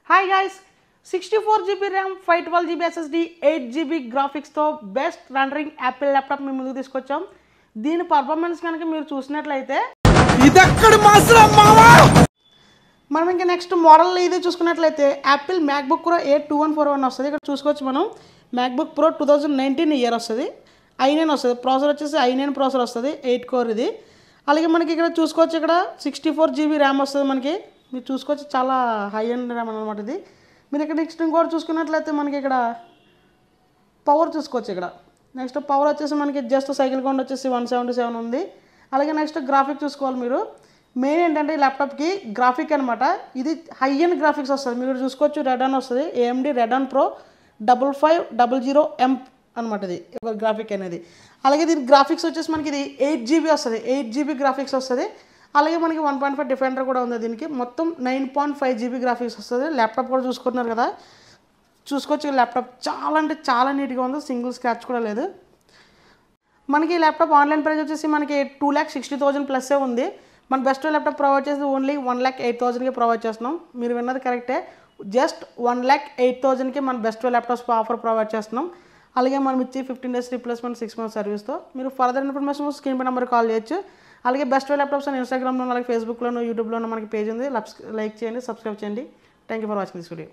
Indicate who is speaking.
Speaker 1: Hi guys, 64 GB RAM 512 GB SSD 8 GB గ్రాఫిక్స్తో best rendering Apple laptop మీ ముందుకు తీసుకొచ్చాం. దీని పర్ఫార్మెన్స్ కనుక మీరు చూసినట్లయితే మనం ఇంకా నెక్స్ట్ మోడల్ ఇది చూసుకున్నట్లయితే యాపిల్ మ్యాక్బుక్ ప్రో A2141 వస్తుంది. ఇక్కడ చూసుకోవచ్చు మనం మ్యాక్బుక్ ప్రో 2019 ఇయర్ వస్తుంది. i9 వస్తుంది. ప్రాసెసర్ వచ్చేసి i9 ప్రాసెసర్ వస్తుంది, 8 కోర్ ఇది. అలాగే మనకి ఇక్కడ చూసుకోవచ్చు, ఇక్కడ 64 GB ర్యామ్ వస్తుంది. మనకి మీరు చూసుకోవచ్చు, చాలా హై అండ్ ర్యామ్ అనమాట ఇది. మీరు ఇక్కడ నెక్స్ట్ ఇంకోటి చూసుకున్నట్లయితే మనకి ఇక్కడ పవర్ చూసుకోవచ్చు. ఇక్కడ నెక్స్ట్ పవర్ వచ్చేసి మనకి జస్ట్ సైకిల్ కౌంట్ వచ్చేసి 177 ఉంది. అలాగే నెక్స్ట్ గ్రాఫిక్ చూసుకోవాలి మీరు. మెయిన్ ఏంటంటే ఈ ల్యాప్టాప్కి గ్రాఫిక్ అనమాట, ఇది హై అండ్ గ్రాఫిక్స్ వస్తుంది. మీరు చూసుకోవచ్చు, రెడాన్ వస్తుంది, AMD రెడాన్ ప్రో 5500M అనమాట ఇది గ్రాఫిక్ అనేది. అలాగే దీని గ్రాఫిక్స్ వచ్చేసి మనకి ఇది 8 GB వస్తుంది, 8 GB గ్రాఫిక్స్ వస్తుంది. అలాగే మనకి 1.5 డిఫెండర్ కూడా ఉంది. దీనికి మొత్తం 9.5 GB గ్రాఫిక్స్ వస్తుంది. ల్యాప్టాప్ కూడా చూసుకుంటున్నారు కదా, చూసుకోవచ్చు. ల్యాప్టాప్ చాలా అంటే చాలా నీట్గా ఉంది, సింగిల్ స్క్రాచ్ కూడా లేదు. మనకి ఈ ల్యాప్టాప్ ఆన్లైన్ ప్రైస్ వచ్చేసి మనకి 2,60,000 ప్లస్సే ఉంది. మన బెస్ట్ ల్యాప్టాప్ ప్రొవైడ్ చేసి ఓన్లీ 1,08,000కి ప్రొవైడ్ చేస్తున్నాం. మీరు విన్నది కరెక్టే, జస్ట్ 1,08,000కి మన బెస్ట్ ల్యాప్టాప్స్ ఆఫర్ ప్రొవైడ్ చేస్తున్నాం. అలాగే మనం ఇచ్చి 15 days రీప్లేస్మెంట్ 6 months సర్వీస్తో. మీరు ఫర్దర్ ఇన్ఫర్మేషన్ స్క్రీన్ పై నెంబర్ కాల్ చేయొచ్చు. అలాగే బెస్ట్ ల్యాప్టాప్స్ అని ఇన్స్టాగ్రామ్లో, అలాగే ఫేస్బుక్లోను, యూట్యూబ్లోనూ మనకి పేజ్ ఉంది. లైక్ చేయండి, సబ్స్క్రైబ్ చేయండి. Thank you for watching this video.